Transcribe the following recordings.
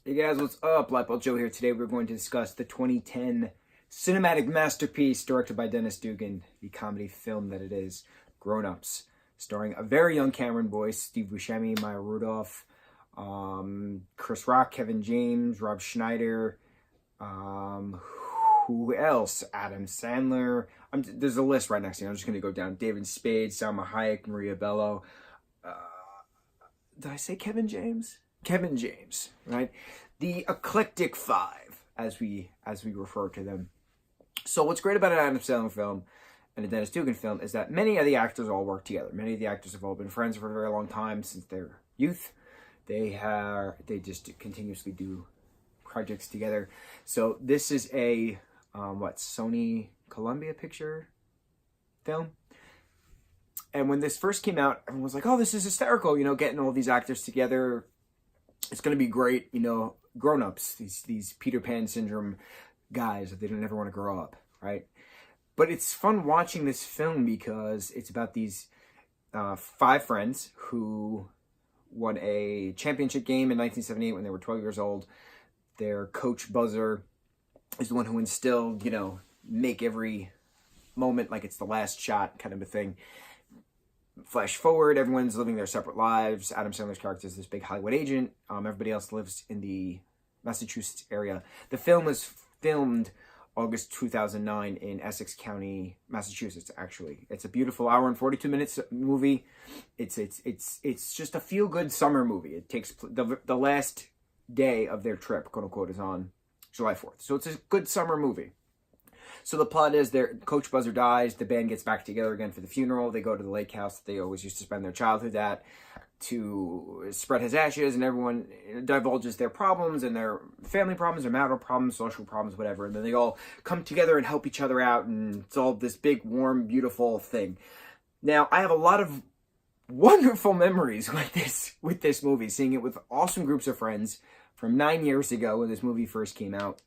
Hey guys, what's up? Lightboltjoe here. Today we're going to discuss the 2010 cinematic masterpiece directed by Dennis Dugan, the comedy film that it is, Grown Ups, starring a very young Cameron Boyce, Steve Buscemi, Maya Rudolph, Chris Rock, Kevin James, Rob Schneider, who else? Adam Sandler. There's a list right next to me. I'm just going to go down. David Spade, Salma Hayek, Maria Bello. Did I say Kevin James? Kevin James, right? The eclectic five, as we refer to them. So what's great about an Adam Sandler film and a Dennis Dugan film is that many of the actors all work together. Many of the actors have all been friends for a very long time since their youth. They just continuously do projects together. So this is a Sony Columbia picture film. And when this first came out, everyone was like, "Oh, this is hysterical! Getting all these actors together. It's going to be great, grown-ups, these Peter Pan syndrome guys that they don't ever want to grow up, right?" But it's fun watching this film because it's about these five friends who won a championship game in 1978 when they were 12 years old. Their coach, Buzzer, is the one who instilled, make every moment like it's the last shot kind of a thing. Flash forward, everyone's living their separate lives. Adam Sandler's character is this big Hollywood agent. Everybody else lives in the Massachusetts area. The film was filmed August 2009 in Essex County, Massachusetts, actually. It's a beautiful hour and 42 minutes movie. It's just a feel-good summer movie. It takes the last day of their trip, quote unquote, is on July 4th. So it's a good summer movie. So the plot is their coach Buzzer dies. The band gets back together again for the funeral. They go to the lake house that they always used to spend their childhood at to spread his ashes, and everyone divulges their problems and their family problems, their marital problems, social problems, whatever. And then they all come together and help each other out, and it's all this big, warm, beautiful thing. Now, I have a lot of wonderful memories with this movie, seeing it with awesome groups of friends from 9 years ago when this movie first came out.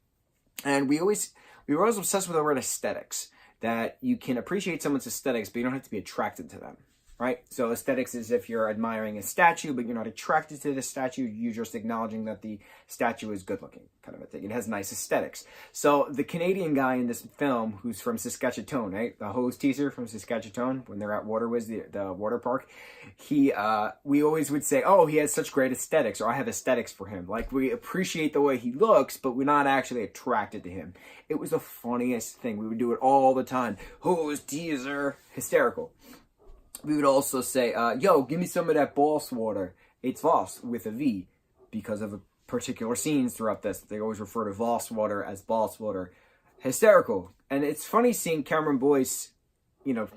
And we were always obsessed with the word aesthetics, that you can appreciate someone's aesthetics, but you don't have to be attracted to them, right? So aesthetics is if you're admiring a statue, but you're not attracted to the statue, you're just acknowledging that the statue is good looking, kind of a thing. It has nice aesthetics. So the Canadian guy in this film, who's from Saskatchewan, right? The hose teaser from Saskatchewan, when they're at Waterwiz, the water park, we always would say, "Oh, he has such great aesthetics," or "I have aesthetics for him." Like, we appreciate the way he looks, but we're not actually attracted to him. It was the funniest thing. We would do it all the time. Hose teaser, hysterical. We would also say, "Yo, give me some of that Voss water." It's Voss with a V because of a particular scenes throughout this. They always refer to Voss water as Voss water. Hysterical. And it's funny seeing Cameron Boyce,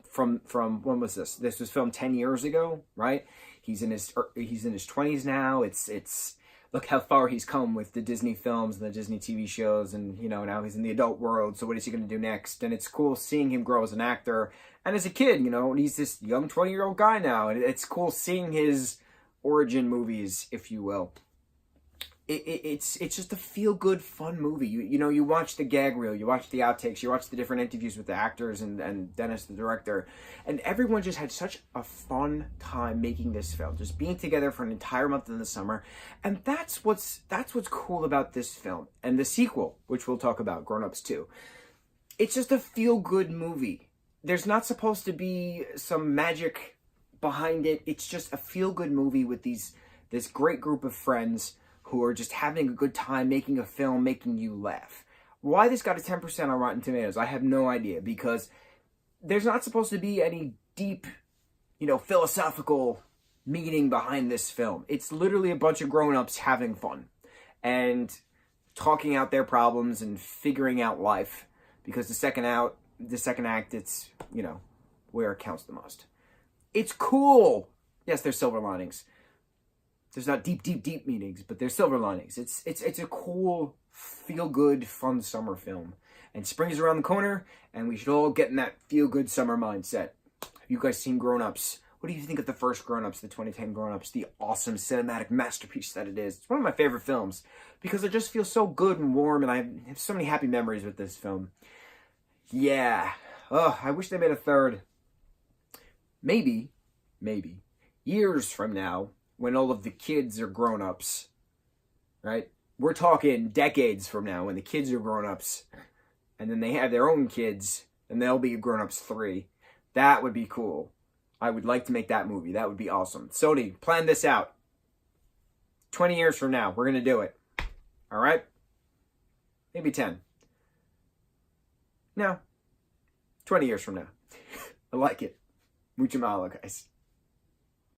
from when was this? This was filmed 10 years ago, right? He's in his 20s now. It's look how far he's come with the Disney films and the Disney TV shows, and now he's in the adult world. So what is he going to do next? And it's cool seeing him grow as an actor and as a kid. He's this young 20-year-old guy now, and it's cool seeing his origin movies, if you will. It's just a feel-good, fun movie. You watch the gag reel, you watch the outtakes, you watch the different interviews with the actors and Dennis, the director, and everyone just had such a fun time making this film, just being together for an entire month in the summer. And that's what's cool about this film and the sequel, which we'll talk about, Grown Ups 2. It's just a feel-good movie. There's not supposed to be some magic behind it. It's just a feel-good movie with this great group of friends who are just having a good time making a film, making you laugh. Why this got a 10% on Rotten Tomatoes, I have no idea, because there's not supposed to be any deep, philosophical meaning behind this film. It's literally a bunch of grown-ups having fun and talking out their problems and figuring out life, because the second act, it's, where it counts the most. It's cool. Yes, there's silver linings. There's not deep meanings, but there's silver linings. It's a cool, feel-good, fun summer film. And spring is around the corner, and we should all get in that feel-good summer mindset. Have you guys seen Grown Ups? What do you think of the first Grown Ups, the 2010 Grown Ups, the awesome cinematic masterpiece that it is? It's one of my favorite films because it just feels so good and warm, and I have so many happy memories with this film. Yeah. Oh, I wish they made a third. Maybe, years from now, when all of the kids are grown-ups, right? we're talking decades from now when the kids are grown-ups and then they have their own kids and they'll be grown-ups 3. That would be cool. I would like to make that movie. That would be awesome. Sony, plan this out. 20 years from now, we're going to do it. All right? Maybe 10. No. 20 years from now. I like it. Mucho mahalo, guys.